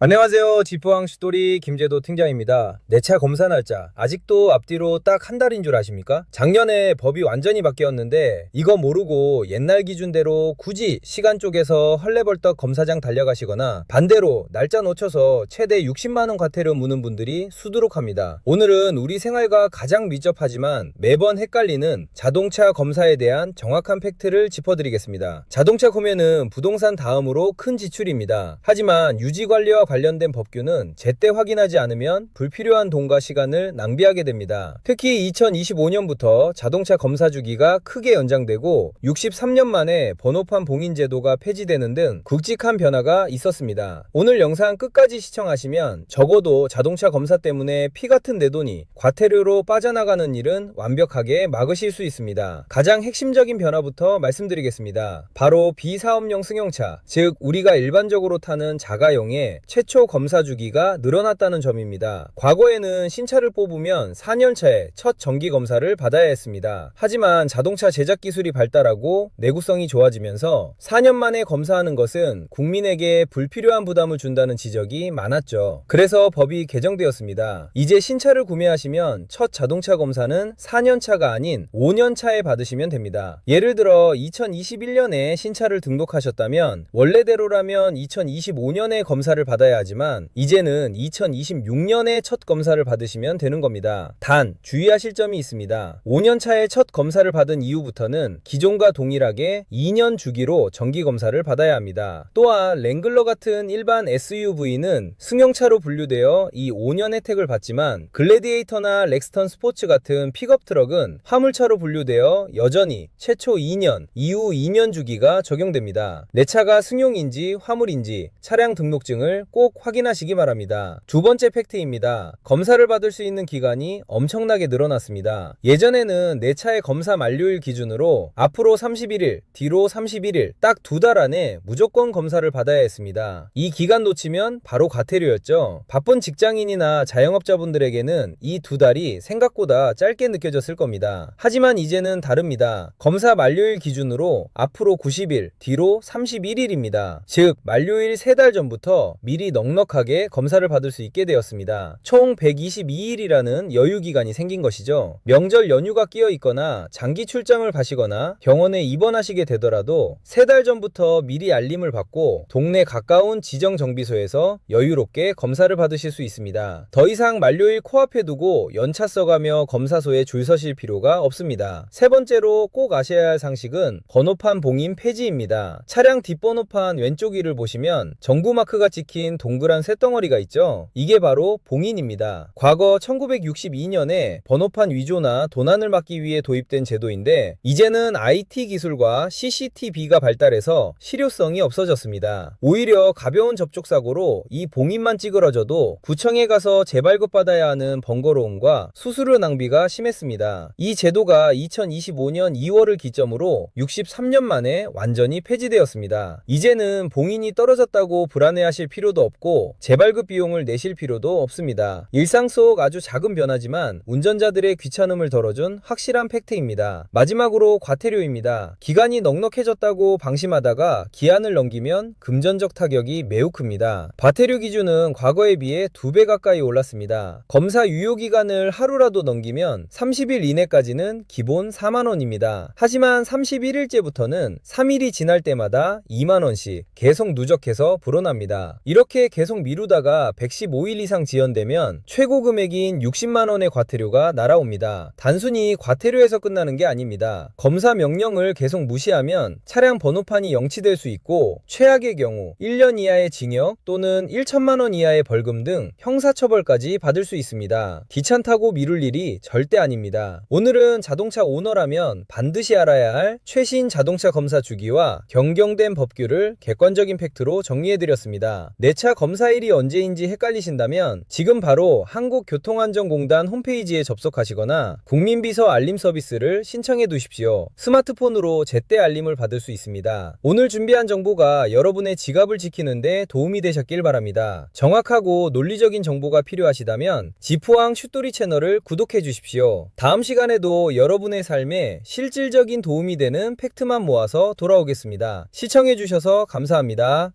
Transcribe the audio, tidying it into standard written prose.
안녕하세요. 지포항 슈토리 김재도 팀장입니다. 내 차 검사 날짜 아직도 앞뒤로 딱 한 달인 줄 아십니까? 작년에 법이 완전히 바뀌었는데 이거 모르고 옛날 기준대로 굳이 시간 쪼개서 헐레벌떡 검사장 달려가시거나 반대로 날짜 놓쳐서 최대 60만원 과태료 무는 분들이 수두룩합니다. 오늘은 우리 생활과 가장 밀접하지만 매번 헷갈리는 자동차 검사에 대한 정확한 팩트를 짚어드리겠습니다. 자동차 구매는 부동산 다음으로 큰 지출입니다. 하지만 유지관리와 관련된 법규는 제때 확인하지 않으면 불필요한 돈과 시간을 낭비하게 됩니다. 특히 2025년부터 자동차 검사 주기가 크게 연장되고 63년 만에 번호판 봉인 제도가 폐지되는 등 굵직한 변화가 있었습니다. 오늘 영상 끝까지 시청하시면 적어도 자동차 검사 때문에 피 같은 내 돈이 과태료로 빠져나가는 일은 완벽하게 막으실 수 있습니다. 가장 핵심적인 변화부터 말씀드리겠습니다. 바로 비사업용 승용차, 즉 우리가 일반적으로 타는 자가용의 최초 검사 주기가 늘어났다는 점입니다. 과거에는 신차를 뽑으면 4년 차에 첫 정기 검사를 받아야 했습니다. 하지만 자동차 제작 기술이 발달하고 내구성이 좋아지면서 4년 만에 검사하는 것은 국민에게 불필요한 부담을 준다는 지적이 많았죠. 그래서 법이 개정되었습니다. 이제 신차를 구매하시면 첫 자동차 검사는 4년 차가 아닌 5년 차에 받으시면 됩니다. 예를 들어 2021년에 신차를 등록하셨다면 원래대로라면 2025년에 검사를 받아야 하지만 이제는 2026년에 첫 검사를 받으시면 되는 겁니다. 단 주의하실 점이 있습니다. 5년 차에 첫 검사를 받은 이후부터는 기존과 동일하게 2년 주기로 정기 검사를 받아야 합니다. 또한 랭글러 같은 일반 SUV는 승용차로 분류되어 이 5년 혜택을 받지만 글래디에이터나 렉스턴 스포츠 같은 픽업 트럭은 화물차로 분류되어 여전히 최초 2년, 이후 2년 주기가 적용됩니다. 내 차가 승용인지 화물인지 차량 등록증을 꼭 확인하시기 바랍니다. 두 번째 팩트입니다. 검사를 받을 수 있는 기간이 엄청나게 늘어났습니다. 예전에는 내 차의 검사 만료일 기준으로 앞으로 31일, 뒤로 31일, 딱 두 달 안에 무조건 검사를 받아야 했습니다. 이 기간 놓치면 바로 과태료였죠. 바쁜 직장인이나 자영업자분들에게는 이 두 달이 생각보다 짧게 느껴졌을 겁니다. 하지만 이제는 다릅니다. 검사 만료일 기준으로 앞으로 90일, 뒤로 31일입니다. 즉 만료일 3달 전부터 미리 넉넉하게 검사를 받을 수 있게 되었습니다. 총 122일이라는 여유기간이 생긴 것이죠. 명절 연휴가 끼어 있거나 장기 출장을 가시거나 병원에 입원하시게 되더라도 3달 전부터 미리 알림을 받고 동네 가까운 지정정비소에서 여유롭게 검사를 받으실 수 있습니다. 더 이상 만료일 코앞에 두고 연차 써가며 검사소에 줄 서실 필요가 없습니다. 세 번째로 꼭 아셔야 할 상식은 번호판 봉인 폐지입니다. 차량 뒷번호판 왼쪽 위를 보시면 정부 마크가 찍힌 동그란 쇳덩어리가 있죠. 이게 바로 봉인입니다. 과거 1962년에 번호판 위조나 도난을 막기 위해 도입된 제도인데 이제는 IT 기술과 CCTV가 발달해서 실효성이 없어졌습니다. 오히려 가벼운 접촉사고로 이 봉인만 찌그러져도 구청에 가서 재발급받아야 하는 번거로움과 수수료 낭비가 심했습니다. 이 제도가 2025년 2월을 기점으로 63년 만에 완전히 폐지되었습니다. 이제는 봉인이 떨어졌다고 불안해하실 필요도 없고 재발급 비용을 내실 필요도 없습니다. 일상 속 아주 작은 변화지만 운전자들의 귀찮음을 덜어준 확실한 팩트입니다. 마지막으로 과태료입니다. 기간이 넉넉해졌다고 방심하다가 기한을 넘기면 금전적 타격이 매우 큽니다. 과태료 기준은 과거에 비해 2배 가까이 올랐습니다. 검사 유효기간을 하루라도 넘기면 30일 이내까지는 기본 4만원입니다. 하지만 31일째부터는 3일이 지날 때마다 2만원씩 계속 누적해서 불어납니다. 이렇게 계속 미루다가 115일 이상 지연되면 최고 금액인 60만원의 과태료가 날아옵니다. 단순히 과태료에서 끝나는 게 아닙니다. 검사 명령을 계속 무시하면 차량 번호판이 영치될 수 있고 최악의 경우 1년 이하의 징역 또는 1천만원 이하의 벌금 등 형사처벌까지 받을 수 있습니다. 귀찮다고 미룰 일이 절대 아닙니다. 오늘은 자동차 오너라면 반드시 알아야 할 최신 자동차 검사 주기와 변경된 법규를 객관적인 팩트로 정리해드렸습니다. 내 차 검사일이 언제인지 헷갈리신다면 지금 바로 한국교통안전공단 홈페이지에 접속하시거나 국민비서 알림 서비스를 신청해 두십시오. 스마트폰으로 제때 알림을 받을 수 있습니다. 오늘 준비한 정보가 여러분의 지갑을 지키는데 도움이 되셨길 바랍니다. 정확하고 논리적인 정보가 필요하시다면 지포항 슈토리 채널을 구독해 주십시오. 다음 시간에도 여러분의 삶에 실질적인 도움이 되는 팩트만 모아서 돌아오겠습니다. 시청해 주셔서 감사합니다.